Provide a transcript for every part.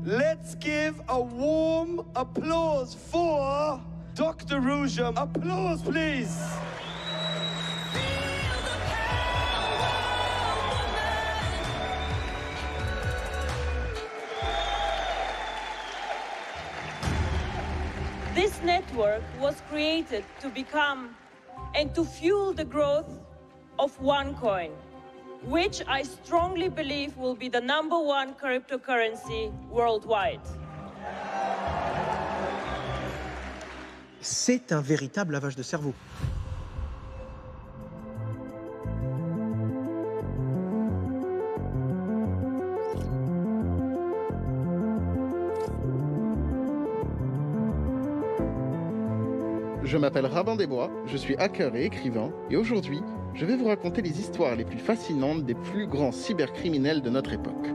Let's give a warm applause for Dr. Rouja. Applause, please. This network was created to become and to fuel the growth of OneCoin, which I strongly believe will be the #1 cryptocurrency worldwide. C'est un véritable lavage de cerveau. Je m'appelle Rabin Desbois, je suis hacker et écrivain, et aujourd'hui, je vais vous raconter les histoires les plus fascinantes des plus grands cybercriminels de notre époque.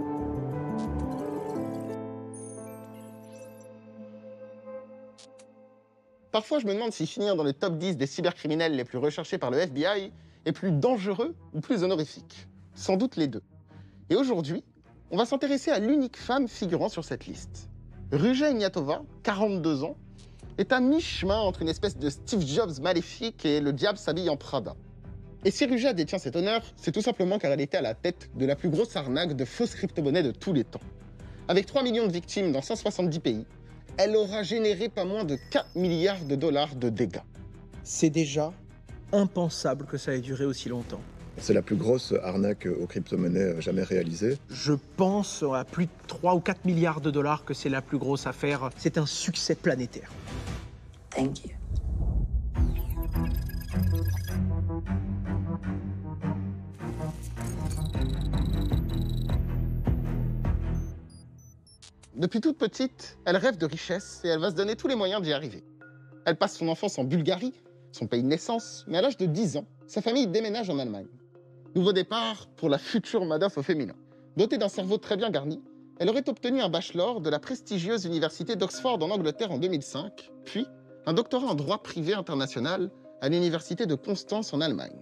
Parfois, je me demande si finir dans le top 10 des cybercriminels les plus recherchés par le FBI est plus dangereux ou plus honorifique. Sans doute les deux. Et aujourd'hui, on va s'intéresser à l'unique femme figurant sur cette liste. Ruja Ignatova, 42 ans, est à mi-chemin entre une espèce de Steve Jobs maléfique et le diable s'habille en Prada. Et si Ruja détient cet honneur, c'est tout simplement car elle était à la tête de la plus grosse arnaque de fausses crypto-monnaies de tous les temps. Avec 3 millions de victimes dans 170 pays, elle aura généré pas moins de 4 milliards de dollars de dégâts. C'est déjà impensable que ça ait duré aussi longtemps. C'est la plus grosse arnaque aux crypto-monnaies jamais réalisée. Je pense à plus de 3 ou 4 milliards de dollars que c'est la plus grosse affaire. C'est un succès planétaire. Thank you. Depuis toute petite, elle rêve de richesse et elle va se donner tous les moyens d'y arriver. Elle passe son enfance en Bulgarie, son pays de naissance, mais à l'âge de 10 ans, sa famille déménage en Allemagne. Nouveau départ pour la future Madoff au féminin. Dotée d'un cerveau très bien garni, elle aurait obtenu un bachelor de la prestigieuse université d'Oxford en Angleterre en 2005, puis un doctorat en droit privé international à l'université de Constance en Allemagne.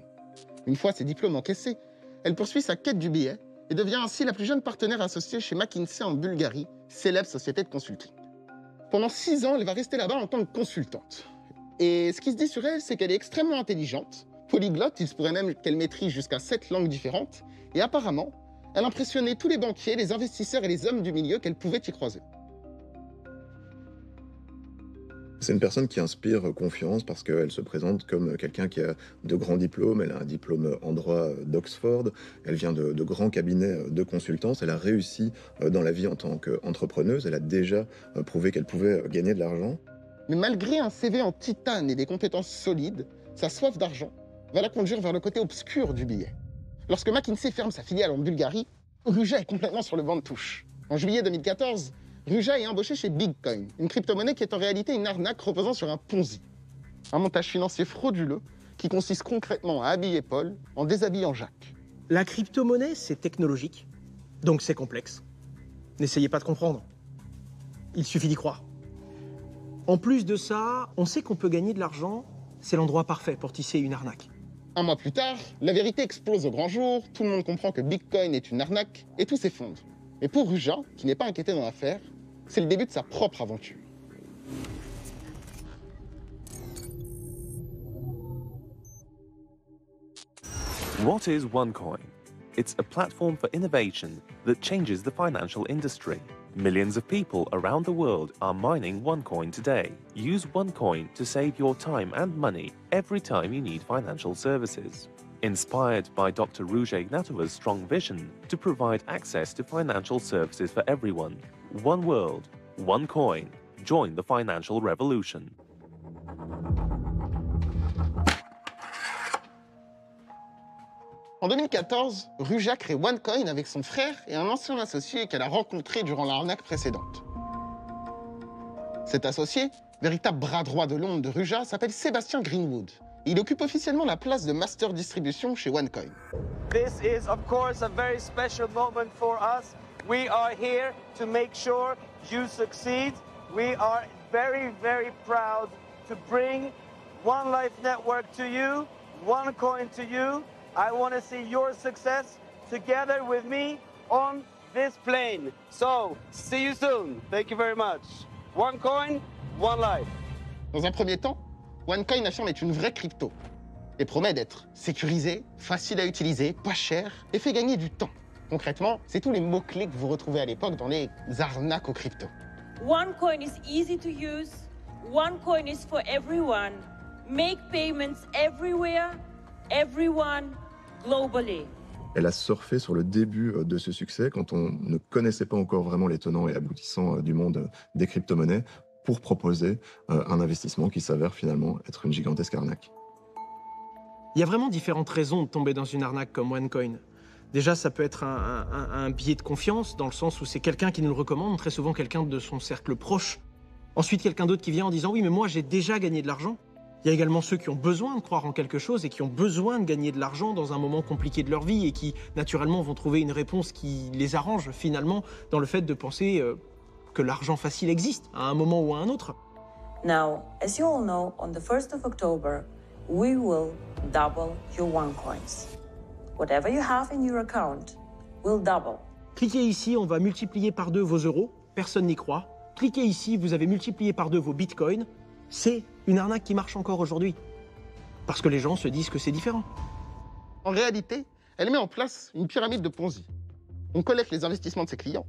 Une fois ses diplômes encaissés, elle poursuit sa quête du billet et devient ainsi la plus jeune partenaire associée chez McKinsey en Bulgarie, célèbre société de consulting. Pendant 6 ans, elle va rester là-bas en tant que consultante. Et ce qui se dit sur elle, c'est qu'elle est extrêmement intelligente, polyglotte, il se pourrait même qu'elle maîtrise jusqu'à 7 langues différentes, et apparemment, elle impressionnait tous les banquiers, les investisseurs et les hommes du milieu qu'elle pouvait y croiser. C'est une personne qui inspire confiance parce qu'elle se présente comme quelqu'un qui a de grands diplômes. Elle a un diplôme en droit d'Oxford. Elle vient de grands cabinets de consultance. Elle a réussi dans la vie en tant qu'entrepreneuse. Elle a déjà prouvé qu'elle pouvait gagner de l'argent. Mais malgré un CV en titane et des compétences solides, sa soif d'argent va la conduire vers le côté obscur du billet. Lorsque McKinsey ferme sa filiale en Bulgarie, Ruja est complètement sur le banc de touche. En juillet 2014, Ruja est embauchée chez Bitcoin, une crypto-monnaie qui est en réalité une arnaque reposant sur un Ponzi. Un montage financier frauduleux qui consiste concrètement à habiller Paul en déshabillant Jacques. La crypto-monnaie, c'est technologique, donc c'est complexe. N'essayez pas de comprendre. Il suffit d'y croire. En plus de ça, on sait qu'on peut gagner de l'argent, c'est l'endroit parfait pour tisser une arnaque. Un mois plus tard, la vérité explose au grand jour, tout le monde comprend que Bitcoin est une arnaque et tout s'effondre. Mais pour Ruja, qui n'est pas inquiété dans l'affaire, c'est le début de sa propre aventure. What is OneCoin? It's a platform for innovation that changes the financial industry. Millions of people around the world are mining OneCoin today. Use OneCoin to save your time and money every time you need financial services. Inspired by Dr. Ruja Ignatova's strong vision to provide access to financial services for everyone. One world, one coin. Join the financial revolution. En 2014, Ruja crée OneCoin avec son frère et un ancien associé qu'elle a rencontré durant l'arnaque précédente. Cet associé, véritable bras droit de l'ombre de Ruja, s'appelle Sébastien Greenwood. Il occupe officiellement la place de Master Distribution chez OneCoin. This is, of course, a very special moment for us. We are here to make sure you succeed. We are very, very proud to bring One Life Network to you, OneCoin to you. I want to see your success together with me on this plane. So, see you soon. Thank you very much. One coin, one life. Dans un premier temps, OneCoin affirme être une vraie crypto et promet d'être sécurisé, facile à utiliser, pas cher et fait gagner du temps. Concrètement, c'est tous les mots-clés que vous retrouvez à l'époque dans les arnaques aux cryptos. OneCoin is easy to use. OneCoin is for everyone. Make payments everywhere, everyone, globally. Elle a surfé sur le début de ce succès quand on ne connaissait pas encore vraiment les tenants et aboutissants du monde des crypto-monnaies pour proposer un investissement qui s'avère finalement être une gigantesque arnaque. Il y a vraiment différentes raisons de tomber dans une arnaque comme OneCoin. Déjà, ça peut être un biais de confiance, dans le sens où c'est quelqu'un qui nous le recommande, très souvent quelqu'un de son cercle proche. Ensuite, quelqu'un d'autre qui vient en disant « Oui, mais moi, j'ai déjà gagné de l'argent ». Il y a également ceux qui ont besoin de croire en quelque chose et qui ont besoin de gagner de l'argent dans un moment compliqué de leur vie et qui, naturellement, vont trouver une réponse qui les arrange, finalement, dans le fait de penser que l'argent facile existe, à un moment ou à un autre. Now, as you all know, on the 1st of October, we will double your OneCoins. Whatever you have in your account will double. Cliquez ici, on va multiplier par 2 vos euros, personne n'y croit. Cliquez ici, vous avez multiplié par 2 vos bitcoins. C'est une arnaque qui marche encore aujourd'hui. Parce que les gens se disent que c'est différent. En réalité, elle met en place une pyramide de Ponzi. On collecte les investissements de ses clients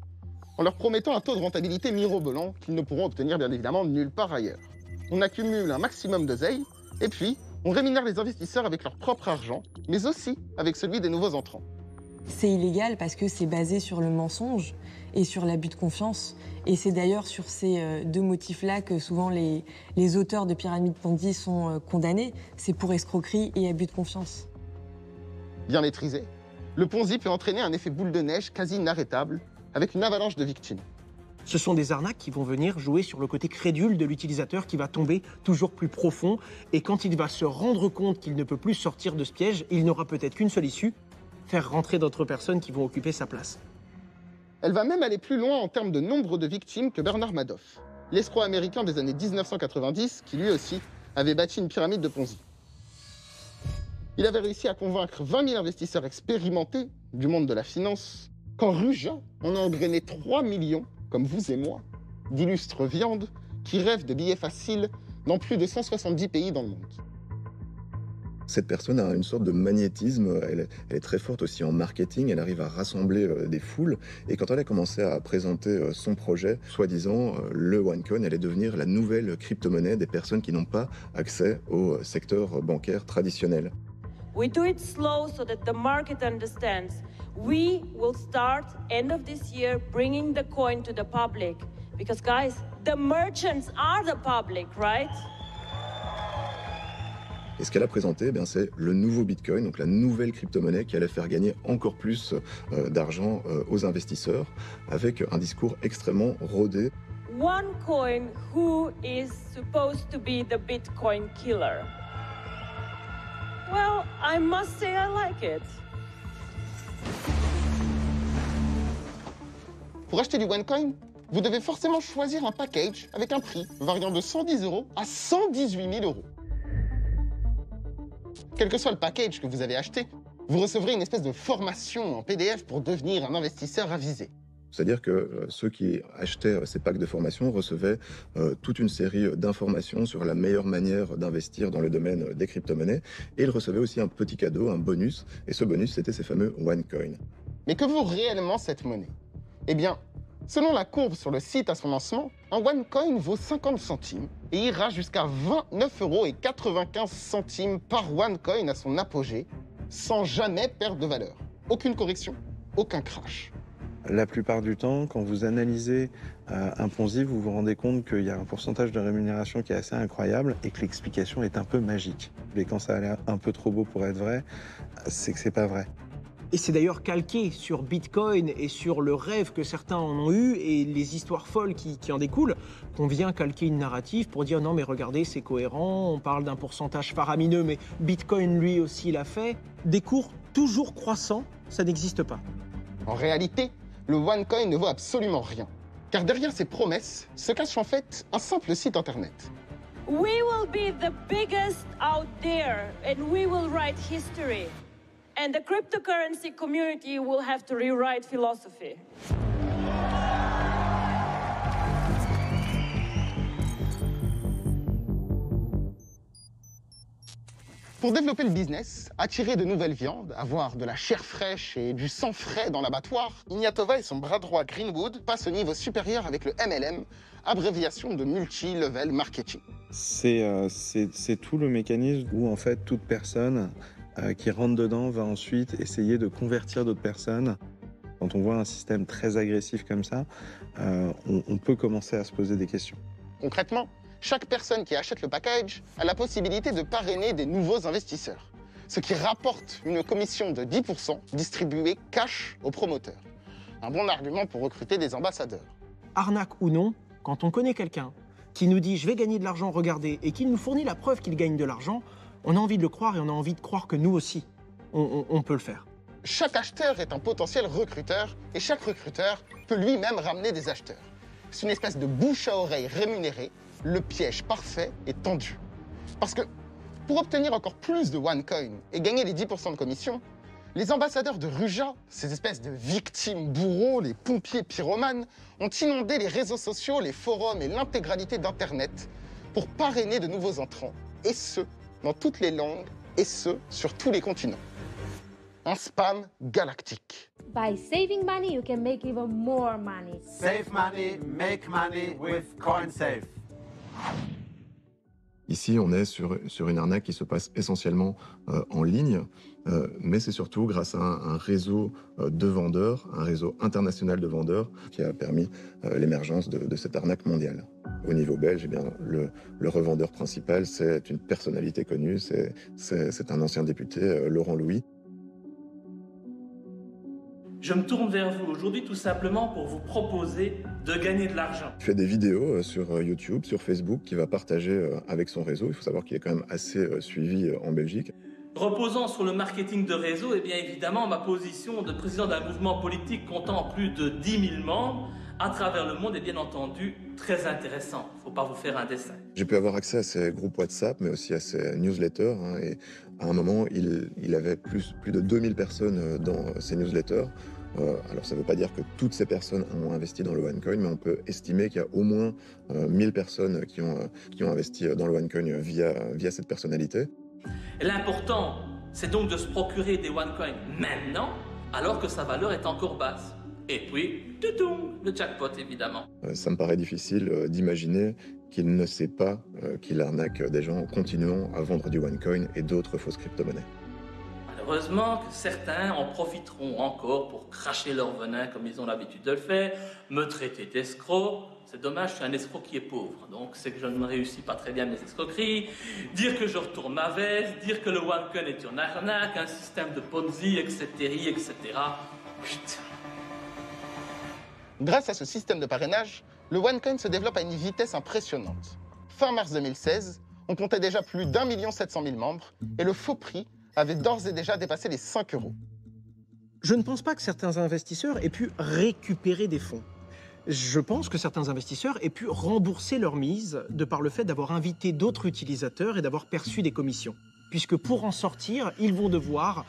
en leur promettant un taux de rentabilité mirobolant qu'ils ne pourront obtenir bien évidemment nulle part ailleurs. On accumule un maximum d'oseille et puis on rémunère les investisseurs avec leur propre argent, mais aussi avec celui des nouveaux entrants. C'est illégal parce que c'est basé sur le mensonge et sur l'abus de confiance. Et c'est d'ailleurs sur ces deux motifs-là que souvent les auteurs de pyramides Ponzi sont condamnés. C'est pour escroquerie et abus de confiance. Bien maîtrisé, le Ponzi peut entraîner un effet boule de neige quasi inarrêtable, avec une avalanche de victimes. Ce sont des arnaques qui vont venir jouer sur le côté crédule de l'utilisateur qui va tomber toujours plus profond. Et quand il va se rendre compte qu'il ne peut plus sortir de ce piège, il n'aura peut-être qu'une seule issue, faire rentrer d'autres personnes qui vont occuper sa place. Elle va même aller plus loin en termes de nombre de victimes que Bernard Madoff, l'escroc américain des années 1990 qui lui aussi avait bâti une pyramide de Ponzi. Il avait réussi à convaincre 20 000 investisseurs expérimentés du monde de la finance qu'en rugeant, on a engrainé 3 millions, comme vous et moi, d'illustres viandes qui rêvent de billets faciles dans plus de 170 pays dans le monde. Cette personne a une sorte de magnétisme, elle est très forte aussi en marketing, elle arrive à rassembler des foules. Et quand elle a commencé à présenter son projet, soi-disant, le OneCoin allait devenir la nouvelle crypto-monnaie des personnes qui n'ont pas accès au secteur bancaire traditionnel. We do it slow so that the market understands. We will start, end of this year, bringing the coin to the public. Because guys, the merchants are the public, right? Et ce qu'elle a présenté, c'est le nouveau Bitcoin, donc la nouvelle crypto-monnaie qui allait faire gagner encore plus d'argent aux investisseurs, avec un discours extrêmement rodé. OneCoin, who is supposed to be the Bitcoin killer? Well, I must say I like it. Pour acheter du OneCoin, vous devez forcément choisir un package avec un prix variant de 110 € à 118 000 €. Quel que soit le package que vous avez acheté, vous recevrez une espèce de formation en PDF pour devenir un investisseur avisé. C'est-à-dire que ceux qui achetaient ces packs de formation recevaient toute une série d'informations sur la meilleure manière d'investir dans le domaine des crypto-monnaies. Et ils recevaient aussi un petit cadeau, un bonus. Et ce bonus, c'était ces fameux OneCoin. Mais que vaut réellement cette monnaie? Eh bien, selon la courbe sur le site à son lancement, un OneCoin vaut 50 centimes et ira jusqu'à 29,95 € par OneCoin à son apogée, sans jamais perdre de valeur. Aucune correction, aucun crash. La plupart du temps, quand vous analysez un Ponzi, vous vous rendez compte qu'il y a un pourcentage de rémunération qui est assez incroyable et que l'explication est un peu magique. Et quand ça a l'air un peu trop beau pour être vrai, c'est que c'est pas vrai. Et c'est d'ailleurs calqué sur Bitcoin et sur le rêve que certains en ont eu et les histoires folles qui en découlent, qu'on vient calquer une narrative pour dire non mais regardez c'est cohérent, on parle d'un pourcentage faramineux mais Bitcoin lui aussi l'a fait. Des cours toujours croissants, ça n'existe pas. En réalité, le OneCoin ne vaut absolument rien. Car derrière ces promesses se cache en fait un simple site internet. We will be the biggest out there and we will write history. And the cryptocurrency community will have to rewrite philosophy. Pour développer le business, attirer de nouvelles viandes, avoir de la chair fraîche et du sang frais dans l'abattoir, Ignatova et son bras droit Greenwood passent au niveau supérieur avec le MLM, abréviation de multi-level marketing. C'est tout le mécanisme où en fait toute personne qui rentre dedans va ensuite essayer de convertir d'autres personnes. Quand on voit un système très agressif comme ça, on peut commencer à se poser des questions. Concrètement, chaque personne qui achète le package a la possibilité de parrainer des nouveaux investisseurs, ce qui rapporte une commission de 10% distribuée cash aux promoteurs. Un bon argument pour recruter des ambassadeurs. Arnaque ou non, quand on connaît quelqu'un qui nous dit « je vais gagner de l'argent, regardez », et qui nous fournit la preuve qu'il gagne de l'argent, on a envie de le croire et on a envie de croire que nous aussi, on peut le faire. Chaque acheteur est un potentiel recruteur et chaque recruteur peut lui-même ramener des acheteurs. C'est une espèce de bouche à oreille rémunérée. Le piège parfait est tendu. Parce que pour obtenir encore plus de OneCoin et gagner les 10% de commission, les ambassadeurs de Ruja, ces espèces de victimes bourreaux, les pompiers pyromanes, ont inondé les réseaux sociaux, les forums et l'intégralité d'Internet pour parrainer de nouveaux entrants, et ce, dans toutes les langues, et ce, sur tous les continents. Un spam galactique. By saving money, you can make even more money. Save money, make money with CoinSafe. Ici, on est sur une arnaque qui se passe essentiellement en ligne, mais c'est surtout grâce à un réseau de vendeurs, un réseau international de vendeurs qui a permis l'émergence de cette arnaque mondiale. Au niveau belge, eh bien, le revendeur principal, c'est une personnalité connue, c'est un ancien député, Laurent Louis. Je me tourne vers vous aujourd'hui tout simplement pour vous proposer de gagner de l'argent. Il fait des vidéos sur YouTube, sur Facebook, qu'il va partager avec son réseau. Il faut savoir qu'il est quand même assez suivi en Belgique. Reposant sur le marketing de réseau, et bien évidemment, ma position de président d'un mouvement politique comptant plus de 10 000 membres à travers le monde est bien entendu très intéressant. Il ne faut pas vous faire un dessin. J'ai pu avoir accès à ses groupes WhatsApp, mais aussi à ses newsletters. Et à un moment, il avait plus de 2000 personnes dans ses newsletters. Alors ça ne veut pas dire que toutes ces personnes ont investi dans le OneCoin, mais on peut estimer qu'il y a au moins 1000 personnes qui ont investi dans le OneCoin via cette personnalité. L'important, c'est donc de se procurer des OneCoin maintenant, alors que sa valeur est encore basse. Et puis, le jackpot évidemment. Ça me paraît difficile d'imaginer qu'il ne sait pas qu'il arnaque des gens en continuant à vendre du OneCoin et d'autres fausses crypto-monnaies. Malheureusement que certains en profiteront encore pour cracher leur venin comme ils ont l'habitude de le faire, me traiter d'escroc. C'est dommage, je suis un escroc qui est pauvre, donc c'est que je ne réussis pas très bien mes escroqueries. Dire que je retourne ma veste, dire que le OneCoin est une arnaque, un système de Ponzi, etc. Putain. Grâce à ce système de parrainage, le OneCoin se développe à une vitesse impressionnante. Fin mars 2016, on comptait déjà plus d'1 700 000 membres et le faux prix avait d'ores et déjà dépassé les 5 €. Je ne pense pas que certains investisseurs aient pu récupérer des fonds. Je pense que certains investisseurs aient pu rembourser leur mise de par le fait d'avoir invité d'autres utilisateurs et d'avoir perçu des commissions. Puisque pour en sortir, ils vont devoir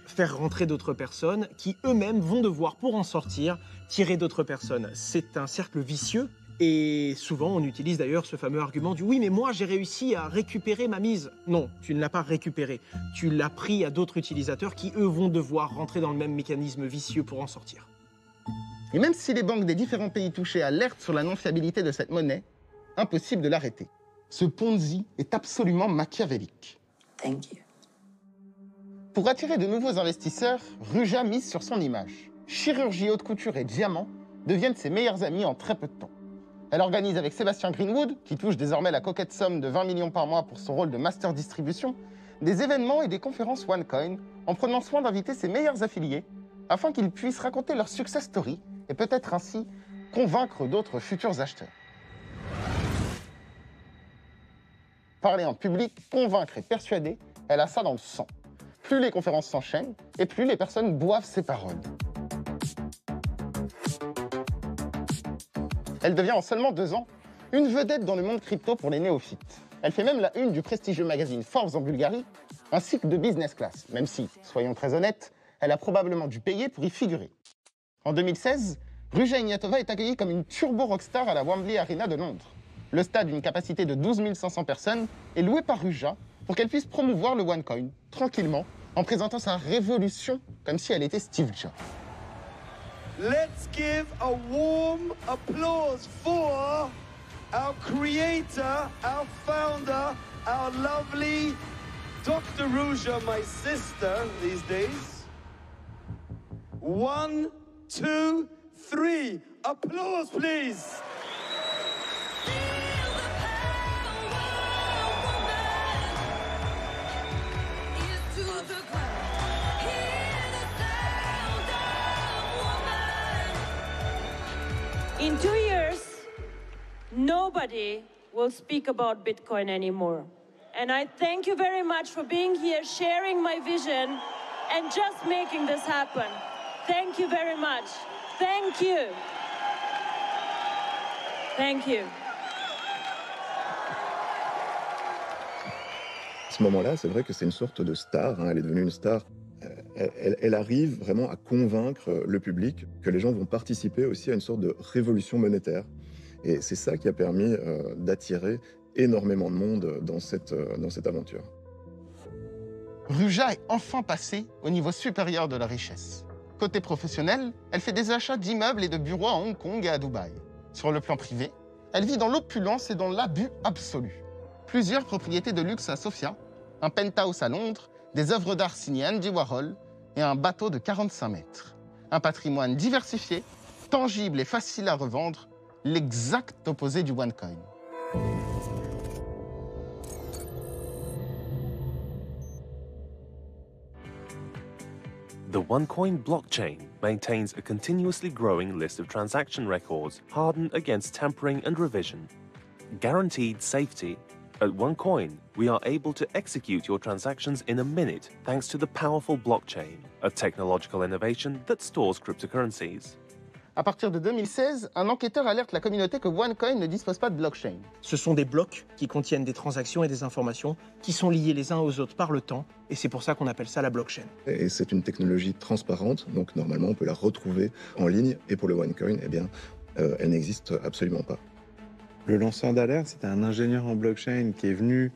faire rentrer d'autres personnes qui eux-mêmes vont devoir, pour en sortir, tirer d'autres personnes. C'est un cercle vicieux. Et souvent, on utilise d'ailleurs ce fameux argument du « oui, mais moi, j'ai réussi à récupérer ma mise ». Non, tu ne l'as pas récupérée. Tu l'as pris à d'autres utilisateurs qui, eux, vont devoir rentrer dans le même mécanisme vicieux pour en sortir. Et même si les banques des différents pays touchés alertent sur la non-fiabilité de cette monnaie, impossible de l'arrêter. Ce Ponzi est absolument machiavélique. Thank you. Pour attirer de nouveaux investisseurs, Ruja mise sur son image. Chirurgie haute couture et diamants deviennent ses meilleurs amis en très peu de temps. Elle organise avec Sébastien Greenwood, qui touche désormais la coquette somme de 20 millions par mois pour son rôle de master distribution, des événements et des conférences OneCoin en prenant soin d'inviter ses meilleurs affiliés afin qu'ils puissent raconter leur success story et peut-être ainsi convaincre d'autres futurs acheteurs. Parler en public, convaincre et persuader, elle a ça dans le sang. Plus les conférences s'enchaînent et plus les personnes boivent ses paroles. Elle devient en seulement 2 ans une vedette dans le monde crypto pour les néophytes. Elle fait même la une du prestigieux magazine Forbes en Bulgarie ainsi que de business class, même si, soyons très honnêtes, elle a probablement dû payer pour y figurer. En 2016, Ruja Ignatova est accueillie comme une turbo rockstar à la Wembley Arena de Londres. Le stade d'une capacité de 12 500 personnes est loué par Ruja pour qu'elle puisse promouvoir le OneCoin, tranquillement, en présentant sa révolution comme si elle était Steve Jobs. Let's give a warm applause for our creator, our founder, our lovely Dr. Ruja, my sister these days. 1, 2, 3. Applause, please. In 2 years, nobody will speak about Bitcoin anymore. And I thank you very much for being here, sharing my vision, and just making this happen. Thank you very much. Thank you. Thank you. À ce moment-là, c'est vrai que c'est une sorte de star, elle est devenue une star. Elle arrive vraiment à convaincre le public que les gens vont participer aussi à une sorte de révolution monétaire. Et c'est ça qui a permis d'attirer énormément de monde dans cette aventure. Ruja est enfin passée au niveau supérieur de la richesse. Côté professionnel, elle fait des achats d'immeubles et de bureaux à Hong Kong et à Dubaï. Sur le plan privé, elle vit dans l'opulence et dans l'abus absolu. Plusieurs propriétés de luxe à Sofia, un penthouse à Londres, des œuvres d'art signées Andy Warhol et un bateau de 45 mètres. Un patrimoine diversifié, tangible et facile à revendre, l'exact opposé du OneCoin. The OneCoin blockchain maintains a continuously growing list of transaction records hardened against tampering and revision. Guaranteed safety. At OneCoin, we are able to execute your transactions in a minute thanks to the powerful blockchain, a technological innovation that stores cryptocurrencies. À partir de 2016, un enquêteur alerte la communauté que OneCoin ne dispose pas de blockchain. Ce sont des blocs qui contiennent des transactions et des informations qui sont liées les uns aux autres par le temps, et c'est pour ça qu'on appelle ça la blockchain. Et c'est une technologie transparente, donc normalement on peut la retrouver en ligne, et pour le OneCoin, eh bien, elle n'existe absolument pas. Le lanceur d'alerte, c'était un ingénieur en blockchain qui est venu,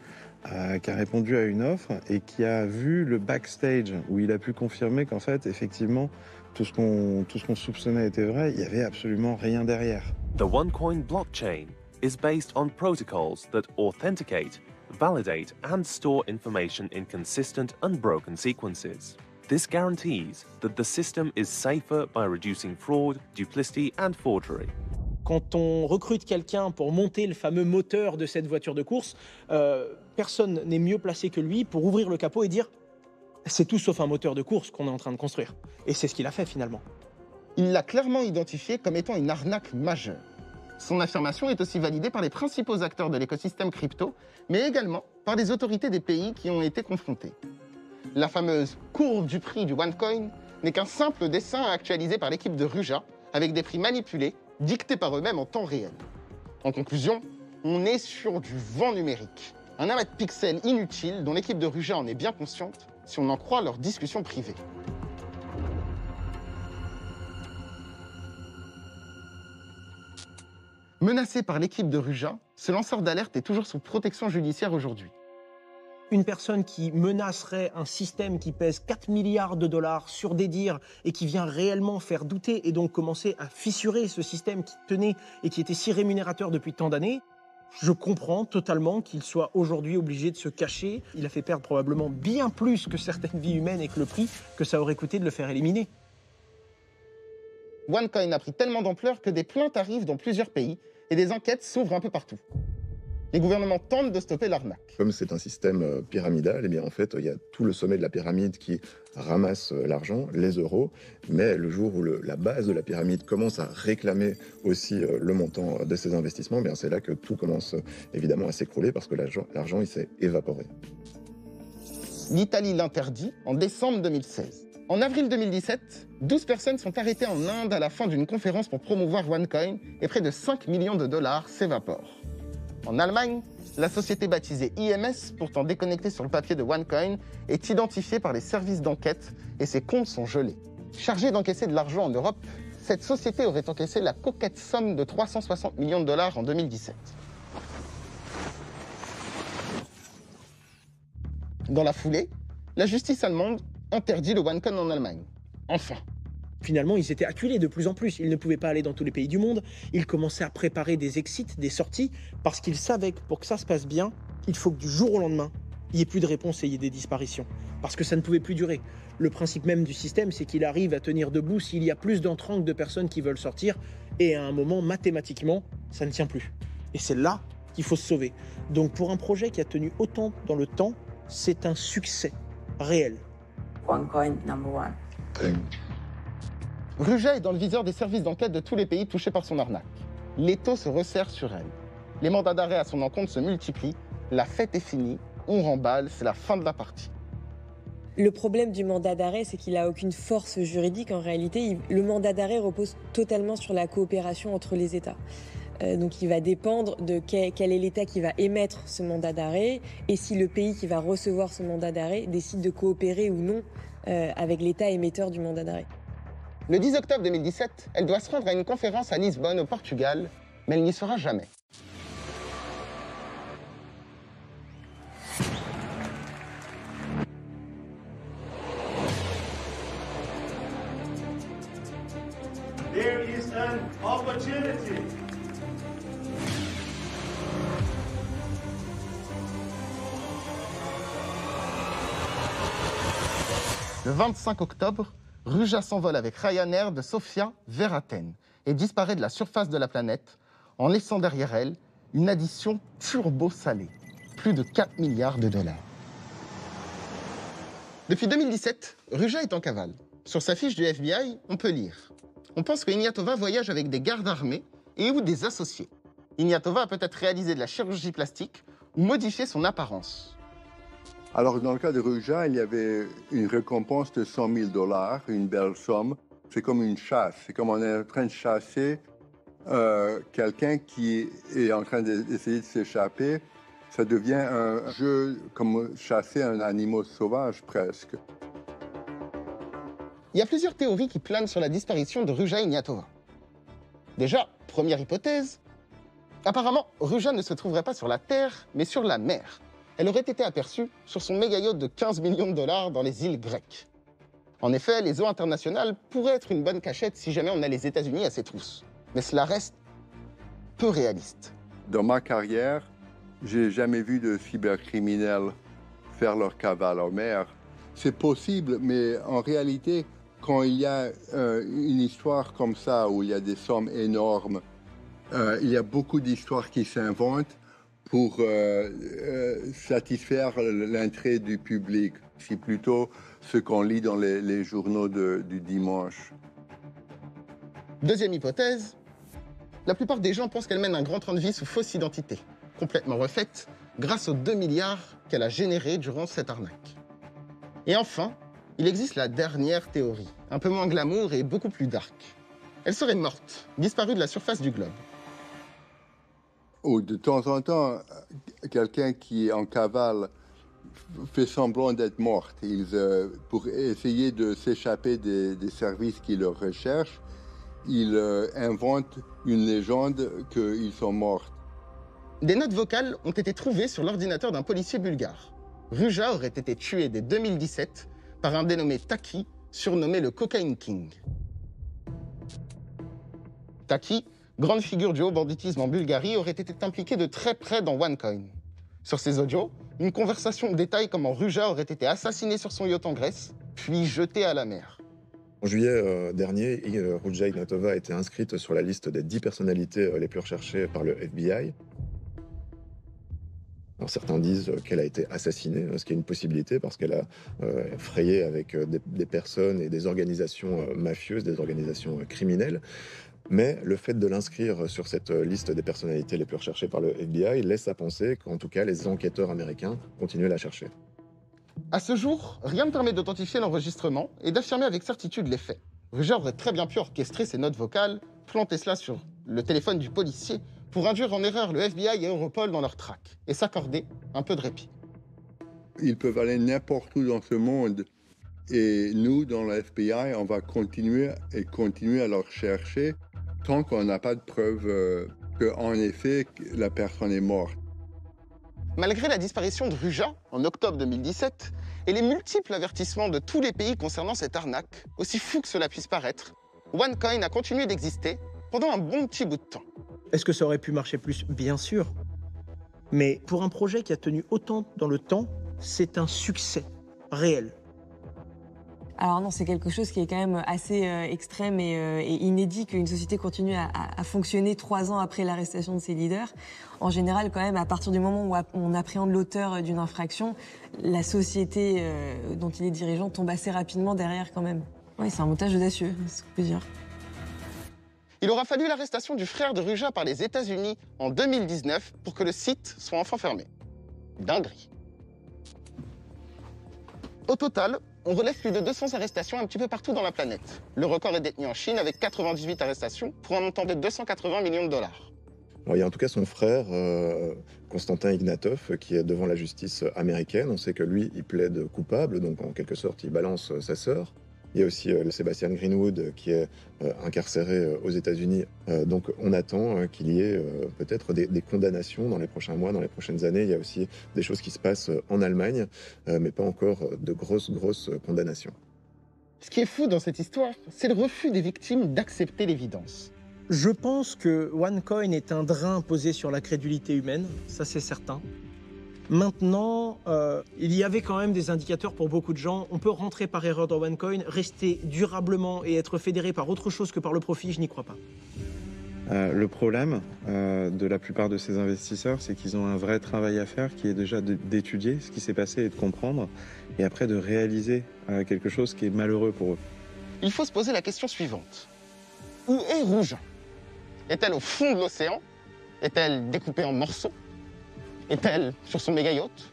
qui a répondu à une offre et qui a vu le backstage où il a pu confirmer qu'en fait, effectivement, tout ce qu'on soupçonnait était vrai, il n'y avait absolument rien derrière. The OneCoin blockchain is based on protocols that authenticate, validate, and store information in consistent, unbroken sequences. This guarantees that the system is safer by reducing fraud, duplicity, and forgery. Quand on recrute quelqu'un pour monter le fameux moteur de cette voiture de course, personne n'est mieux placé que lui pour ouvrir le capot et dire « c'est tout sauf un moteur de course qu'on est en train de construire ». Et c'est ce qu'il a fait finalement. Il l'a clairement identifié comme étant une arnaque majeure. Son affirmation est aussi validée par les principaux acteurs de l'écosystème crypto, mais également par des autorités des pays qui ont été confrontés. La fameuse courbe du prix du OneCoin n'est qu'un simple dessin actualisé par l'équipe de Ruja, avec des prix manipulés, dictés par eux-mêmes en temps réel. En conclusion, on est sur du vent numérique. Un amas de pixels inutile dont l'équipe de Ruja en est bien consciente, si on en croit leurs discussions privées. Menacé par l'équipe de Ruja, ce lanceur d'alerte est toujours sous protection judiciaire aujourd'hui. Une personne qui menacerait un système qui pèse 4 milliards de dollars sur des dires et qui vient réellement faire douter et donc commencer à fissurer ce système qui tenait et qui était si rémunérateur depuis tant d'années, je comprends totalement qu'il soit aujourd'hui obligé de se cacher. Il a fait perdre probablement bien plus que certaines vies humaines et que le prix que ça aurait coûté de le faire éliminer. OneCoin a pris tellement d'ampleur que des plaintes arrivent dans plusieurs pays et des enquêtes s'ouvrent un peu partout. Les gouvernements tentent de stopper l'arnaque. Comme c'est un système pyramidal, eh bien en fait, il y a tout le sommet de la pyramide qui ramasse l'argent, les euros, mais le jour où la base de la pyramide commence à réclamer aussi le montant de ses investissements, eh bien c'est là que tout commence évidemment à s'écrouler parce que l'argent il s'est évaporé. L'Italie l'interdit en décembre 2016. En avril 2017, 12 personnes sont arrêtées en Inde à la fin d'une conférence pour promouvoir OneCoin et près de 5 millions de dollars s'évaporent. En Allemagne, la société baptisée IMS, pourtant déconnectée sur le papier de OneCoin, est identifiée par les services d'enquête et ses comptes sont gelés. Chargée d'encaisser de l'argent en Europe, cette société aurait encaissé la coquette somme de 360 millions de dollars en 2017. Dans la foulée, la justice allemande interdit le OneCoin en Allemagne. Enfin. Finalement, ils étaient acculés de plus en plus. Ils ne pouvaient pas aller dans tous les pays du monde. Ils commençaient à préparer des exits, des sorties, parce qu'ils savaient que pour que ça se passe bien, il faut que du jour au lendemain, il n'y ait plus de réponse et il y ait des disparitions. Parce que ça ne pouvait plus durer. Le principe même du système, c'est qu'il arrive à tenir debout s'il y a plus d'entrants que de personnes qui veulent sortir. Et à un moment, mathématiquement, ça ne tient plus. Et c'est là qu'il faut se sauver. Donc pour un projet qui a tenu autant dans le temps, c'est un succès réel. OneCoin number one. Ruja est dans le viseur des services d'enquête de tous les pays touchés par son arnaque. L'étau se resserre sur elle. Les mandats d'arrêt à son encontre se multiplient. La fête est finie, on remballe, c'est la fin de la partie. Le problème du mandat d'arrêt, c'est qu'il n'a aucune force juridique. En réalité, le mandat d'arrêt repose totalement sur la coopération entre les États. Donc il va dépendre de quel est l'État qui va émettre ce mandat d'arrêt et si le pays qui va recevoir ce mandat d'arrêt décide de coopérer ou non avec l'État émetteur du mandat d'arrêt. Le 10 octobre 2017, elle doit se rendre à une conférence à Lisbonne, au Portugal, mais elle n'y sera jamais. There is an opportunity. Le 25 octobre, Ruja s'envole avec Ryanair de Sofia vers Athènes et disparaît de la surface de la planète en laissant derrière elle une addition turbo-salée, plus de 4 milliards de dollars. Depuis 2017, Ruja est en cavale. Sur sa fiche du FBI, on peut lire. On pense que Ignatova voyage avec des gardes armés et ou des associés. Ignatova a peut-être réalisé de la chirurgie plastique ou modifié son apparence. Alors, dans le cas de Ruja, il y avait une récompense de 100 000 $, une belle somme. C'est comme une chasse. C'est comme on est en train de chasser quelqu'un qui est en train d'essayer de s'échapper. Ça devient un jeu comme chasser un animal sauvage, presque. Il y a plusieurs théories qui planent sur la disparition de Ruja Ignatova. Déjà, première hypothèse, apparemment, Ruja ne se trouverait pas sur la Terre, mais sur la mer. Elle aurait été aperçue sur son méga-yacht de 15 millions de dollars dans les îles grecques. En effet, les eaux internationales pourraient être une bonne cachette si jamais on a les États-Unis à ses trousses. Mais cela reste peu réaliste. Dans ma carrière, j'ai jamais vu de cybercriminels faire leur cavale en mer. C'est possible, mais en réalité, quand il y a une histoire comme ça, où il y a des sommes énormes, il y a beaucoup d'histoires qui s'inventent pour satisfaire l'intérêt du public. C'est plutôt ce qu'on lit dans les journaux du dimanche. Deuxième hypothèse, la plupart des gens pensent qu'elle mène un grand train de vie sous fausse identité, complètement refaite, grâce aux 2 milliards qu'elle a générés durant cette arnaque. Et enfin, il existe la dernière théorie, un peu moins glamour et beaucoup plus dark. Elle serait morte, disparue de la surface du globe. Ou de temps en temps, quelqu'un qui est en cavale fait semblant d'être morte. Pour essayer de s'échapper des services qui le recherchent, ils inventent une légende qu'ils sont morts. Des notes vocales ont été trouvées sur l'ordinateur d'un policier bulgare. Ruja aurait été tué dès 2017 par un dénommé Taki, surnommé le Cocaine King. Taki, grande figure du haut banditisme en Bulgarie, aurait été impliqué de très près dans OneCoin. Sur ces audios, une conversation détaille comment Ruja aurait été assassiné sur son yacht en Grèce, puis jeté à la mer. En juillet dernier, Ruja Ignatova a été inscrite sur la liste des 10 personnalités les plus recherchées par le FBI. Alors, certains disent qu'elle a été assassinée, ce qui est une possibilité parce qu'elle a frayé avec des personnes et des organisations mafieuses, des organisations criminelles. Mais le fait de l'inscrire sur cette liste des personnalités les plus recherchées par le FBI laisse à penser qu'en tout cas, les enquêteurs américains continuent à la chercher. À ce jour, rien ne permet d'authentifier l'enregistrement et d'affirmer avec certitude les faits. Ruja aurait très bien pu orchestrer ses notes vocales, planter cela sur le téléphone du policier pour induire en erreur le FBI et Europol dans leur traque et s'accorder un peu de répit. Ils peuvent aller n'importe où dans ce monde. Et nous, dans le FBI, on va continuer à leur chercher tant qu'on n'a pas de preuve qu'en effet, la personne est morte. Malgré la disparition de Ruja en octobre 2017 et les multiples avertissements de tous les pays concernant cette arnaque, aussi fou que cela puisse paraître, OneCoin a continué d'exister pendant un bon petit bout de temps. Est-ce que ça aurait pu marcher plus? Bien sûr. Mais pour un projet qui a tenu autant dans le temps, c'est un succès réel. Alors non, c'est quelque chose qui est quand même assez extrême et inédit qu'une société continue à fonctionner 3 ans après l'arrestation de ses leaders. En général, quand même, à partir du moment où on appréhende l'auteur d'une infraction, la société dont il est dirigeant tombe assez rapidement derrière quand même. Oui, c'est un montage audacieux, c'est ce qu'on peut dire. Il aura fallu l'arrestation du frère de Ruja par les États-Unis en 2019 pour que le site soit enfin fermé. Dinguerie. Au total, on relève plus de 200 arrestations un petit peu partout dans la planète. Le record est détenu en Chine avec 98 arrestations pour un montant de 280 millions de dollars. Alors, il y a en tout cas son frère, Konstantin Ignatov, qui est devant la justice américaine. On sait que lui, il plaide coupable, donc en quelque sorte, il balance sa sœur. Il y a aussi Sebastian Greenwood qui est incarcéré aux États-Unis. Donc on attend qu'il y ait peut-être des condamnations dans les prochains mois, dans les prochaines années. Il y a aussi des choses qui se passent en Allemagne, mais pas encore de grosses condamnations. Ce qui est fou dans cette histoire, c'est le refus des victimes d'accepter l'évidence. Je pense que OneCoin est un drain posé sur la crédulité humaine, ça c'est certain. Maintenant, il y avait quand même des indicateurs pour beaucoup de gens. On peut rentrer par erreur dans OneCoin, rester durablement et être fédéré par autre chose que par le profit, je n'y crois pas. Le problème de la plupart de ces investisseurs, c'est qu'ils ont un vrai travail à faire qui est déjà d'étudier ce qui s'est passé et de comprendre, et après de réaliser quelque chose qui est malheureux pour eux. Il faut se poser la question suivante. Où est Ruja? Est-elle au fond de l'océan? Est-elle découpée en morceaux? Est-elle sur son méga yacht?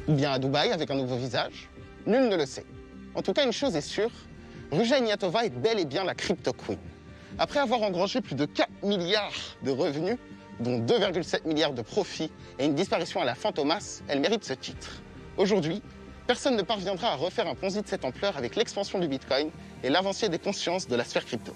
Ou bien à Dubaï avec un nouveau visage? Nul ne le sait. En tout cas, une chose est sûre, Ruja Ignatova est bel et bien la crypto queen. Après avoir engrangé plus de 4 milliards de revenus, dont 2,7 milliards de profits et une disparition à la fantomas, elle mérite ce titre. Aujourd'hui, personne ne parviendra à refaire un Ponzi de cette ampleur avec l'expansion du Bitcoin et l'avancée des consciences de la sphère crypto.